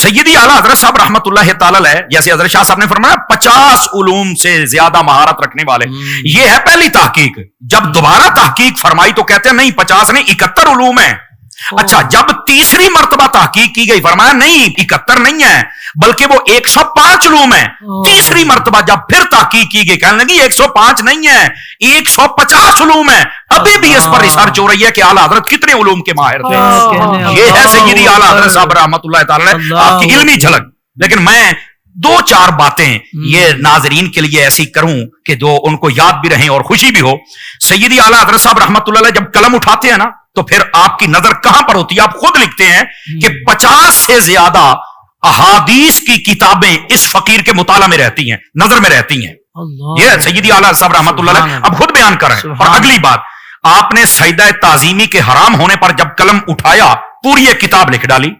سیدی اعلیٰ حضرت صاحب رحمت اللہ تعالی علیہ، جیسے حضرت شاہ صاحب نے فرمایا 50 علوم سے زیادہ مہارت رکھنے والے، یہ ہے پہلی تحقیق۔ جب دوبارہ تحقیق فرمائی تو کہتے ہیں نہیں 50 نہیں 71 علوم ہیں۔ اچھا، جب تیسری مرتبہ تحقیق کی گئی فرمایا نہیں 71 نہیں ہے بلکہ وہ 105 علوم ہیں۔ تیسری مرتبہ جب پھر تحقیق کی گئی کہنے لگی 105 نہیں ہے 150 علوم ہیں۔ ابھی بھی اس پر ریسرچ ہو رہی ہے کہ اعلیٰ حضرت کتنے علوم کے ماہر تھے۔ یہ ہے سیدی اعلیٰ حضرت صاحب رحمت اللہ تعالی آپ کی علمی جھلک۔ لیکن میں 2-4 باتیں یہ ناظرین کے لیے ایسی کروں کہ جو ان کو یاد بھی رہیں اور خوشی بھی ہو۔ سیدی اعلیٰ حضرت صاحب رحمت اللہ علیہ جب قلم اٹھاتے ہیں نا تو پھر آپ کی نظر کہاں پر ہوتی ہے؟ آپ خود لکھتے ہیں کہ 50 سے زیادہ احادیث کی کتابیں اس فقیر کے مطالعہ میں رہتی ہیں، نظر میں رہتی ہیں۔ یہ سیدی اعلیٰ صاحب رحمت اللہ علیہ اب خود بیان کر رہے ہیں۔ اور اگلی بات، آپ نے سجدہ تعظیمی کے حرام ہونے پر جب قلم اٹھایا پوری ایک کتاب لکھ ڈالی،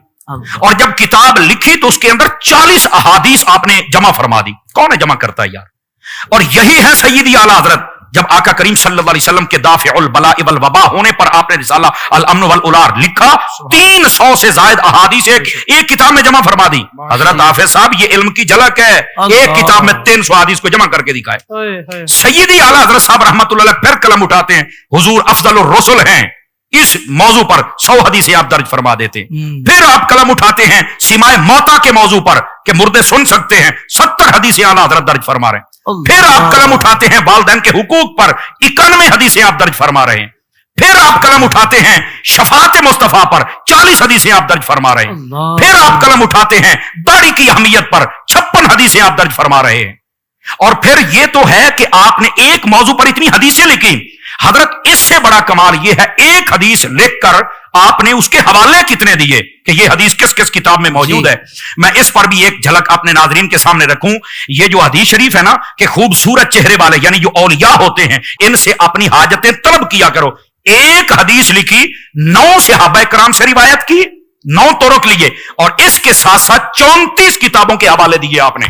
اور جب کتاب لکھی تو اس کے اندر 40 احادیث آپ نے جمع فرما دی۔ کون ہے جمع کرتا ہے یار؟ اور یہی ہے سیدی اعلیٰ حضرت جب آقا کریم صلی اللہ علیہ وسلم کے دافع البلاء والوباء ہونے پر آپ نے رسالہ الامن والالار لکھا، 300 سے زائد احادیث ایک کتاب میں جمع فرما دی۔ حضرت حافظ صاحب یہ علم کی جھلک ہے، ایک کتاب میں 300 احادیث کو جمع کر کے دکھائے۔ سیدی اعلیٰ حضرت صاحب رحمت اللہ علیہ پھر قلم اٹھاتے ہیں، حضور افضل الرسل ہیں، اس موضوع پر 100 حدیثیں آپ درج فرما دیتے ہیں۔ پھر آپ قلم اٹھاتے ہیں سیمائے موتا کے موضوع پر کہ مردے سن سکتے ہیں، 70 حدیثیں اعلیٰ حضرت درج فرما رہے ہیں۔ پھر آپ قلم اٹھاتے ہیں والدین کے حقوق پر، 91 حدیثیں آپ درج فرما رہے ہیں۔ پھر آپ قلم اٹھاتے ہیں شفاعت مصطفیٰ پر، 40 حدیثیں آپ درج فرما رہے ہیں۔ پھر آپ قلم اٹھاتے ہیں داڑھی کی اہمیت پر، 56 حدیثیں آپ درج فرما رہے ہیں۔ اور پھر یہ تو ہے کہ آپ نے ایک موضوع پر اتنی حدیثیں لکھی۔ حضرت اس سے بڑا کمال یہ ہے ایک حدیث لکھ کر آپ نے اس کے حوالے کتنے دیے کہ یہ حدیث کس کس کتاب میں موجود ہے۔ میں اس پر بھی ایک جھلک اپنے ناظرین کے سامنے رکھوں۔ یہ جو حدیث شریف ہے نا کہ خوبصورت چہرے والے یعنی جو اولیاء ہوتے ہیں ان سے اپنی حاجتیں طلب کیا کرو۔ ایک حدیث لکھی، 9 صحابہ کرام سے روایت کی، 9 طرق لیے، اور اس کے ساتھ ساتھ 34 کتابوں کے حوالے دیے آپ نے۔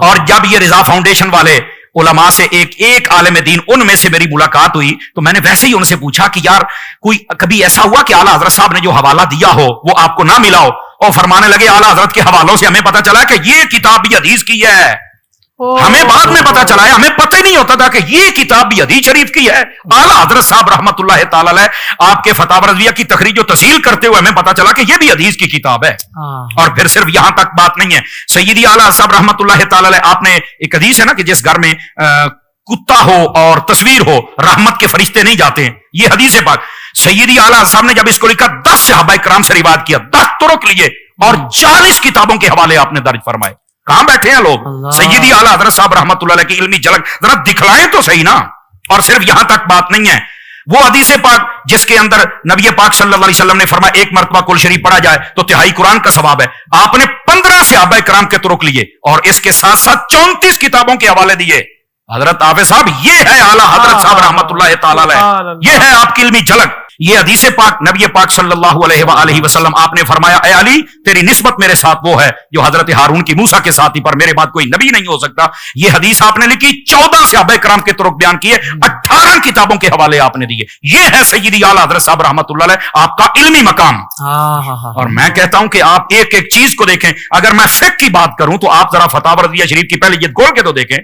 اور جب یہ رضا فاؤنڈیشن والے علماء سے ایک عالم دین ان میں سے میری ملاقات ہوئی تو میں نے ویسے ہی ان سے پوچھا کہ یار کوئی کبھی ایسا ہوا کہ اعلیٰ حضرت صاحب نے جو حوالہ دیا ہو وہ آپ کو نہ ملا ہو؟ اور فرمانے لگے اعلیٰ حضرت کے حوالوں سے ہمیں پتا چلا کہ یہ کتاب بھی حدیث کی ہے، ہمیں بعد میں پتا چلا ہے، ہمیں پتہ ہی نہیں ہوتا تھا کہ یہ کتاب بھی حدیث شریف کی ہے۔ اعلیٰ حضرت صاحب رحمت اللہ تعالی علیہ آپ کے فتاوی رضویہ کی تخریج و تسہیل کرتے ہوئے ہمیں پتا چلا کہ یہ بھی حدیث کی کتاب ہے۔ اور پھر صرف یہاں تک بات نہیں ہے، سیدی اعلیٰ صاحب رحمت اللہ تعالی علیہ آپ نے ایک حدیث ہے نا کہ جس گھر میں کتا ہو اور تصویر ہو رحمت کے فرشتے نہیں جاتے ہیں، یہ حدیث پاک۔ سیدی اعلیٰ صاحب نے جب اس کو لکھا 10 صحابہ کرام سے روایت کیا، 10 طرق لیے اور 40 کتابوں کے حوالے آپ نے درج فرمائے۔ کہاں بیٹھے ہیں لوگ؟ سیدی اعلیٰ حضرت صاحب رحمت اللہ علیہ کی علمی جھلک ذرا دکھلائیں تو صحیح نا۔ اور صرف یہاں تک بات نہیں ہے، وہ حدیث پاک جس کے اندر نبی پاک صلی اللہ علیہ وسلم نے فرمایا 1 مرتبہ کل شریف پڑھا جائے تو تہائی قرآن کا ثواب ہے، آپ نے 15 صحابہ کرام کے طرق لیے اور اس کے ساتھ ساتھ 34 کتابوں کے حوالے دیے۔ حضرت حافظ صاحب یہ ہے اعلیٰ حضرت صاحب رحمت اللہ تعالی علیہ، یہ ہے آپ کی علمی جھلک۔ یہ حدیث پاک نبی پاک صلی اللہ علیہ وآلہ وسلم آپ نے فرمایا اے علی تیری نسبت میرے ساتھ وہ ہے جو حضرت ہارون کی موسیٰ کے ساتھی پر میرے بعد کوئی نبی نہیں ہو سکتا۔ یہ حدیث آپ نے لکھی، 14 صحابہ کرام کے طرق بیان کیے، 18 کتابوں کے حوالے آپ نے دیے۔ یہ ہے سیدی اعلیٰ حضرت صاحب رحمت اللہ علیہ آپ کا علمی مقام۔ اور میں کہتا ہوں کہ آپ ایک ایک چیز کو دیکھیں۔ اگر میں فقہ کی بات کروں تو آپ ذرا فتاوی رضویہ شریف کی پہلی جلد کھول کے تو دیکھیں،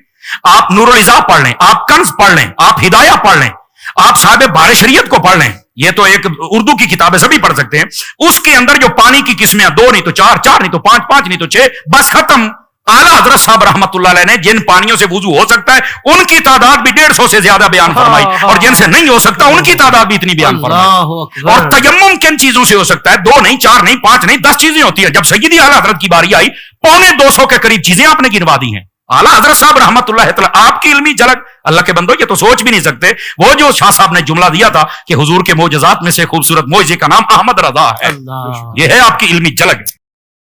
آپ نور العزا پڑھ لیں، آپ کنز پڑھ لیں، آپ ہدایہ پڑھ لیں، آپ صاحب بار شریعت کو پڑھ لیں، یہ تو ایک اردو کی کتاب ہے سبھی پڑھ سکتے ہیں۔ اس کے اندر جو پانی کی قسمیں 2 نہیں تو 4، 4 نہیں تو 5، 5 نہیں تو 6، بس ختم۔ اعلیٰ حضرت صاحب رحمت اللہ علیہ نے جن پانیوں سے وضو ہو سکتا ہے ان کی تعداد بھی 150 سے زیادہ بیان فرمائی، اور جن سے نہیں ہو سکتا ان کی تعداد بھی اتنی بیان فرمائی۔ اور تیمم کن چیزوں سے ہو سکتا ہے؟ 2 نہیں، 4 نہیں، 5 نہیں، 10 چیزیں ہوتی ہیں۔ جب سیدی اعلیٰ حضرت کی باری آئی 250 کے قریب چیزیں آپ نے گنوا دی ہیں۔ اعلیٰ حضرت صاحب رحمت اللہ تعالی آپ کی علمی جھلک، اللہ کے بندو یہ تو سوچ بھی نہیں سکتے۔ وہ جو شاہ صاحب نے جملہ دیا تھا کہ حضور کے معجزات میں سے خوبصورت معجزے کا نام احمد رضا ہے، یہ ہے آپ کی علمی جھلک۔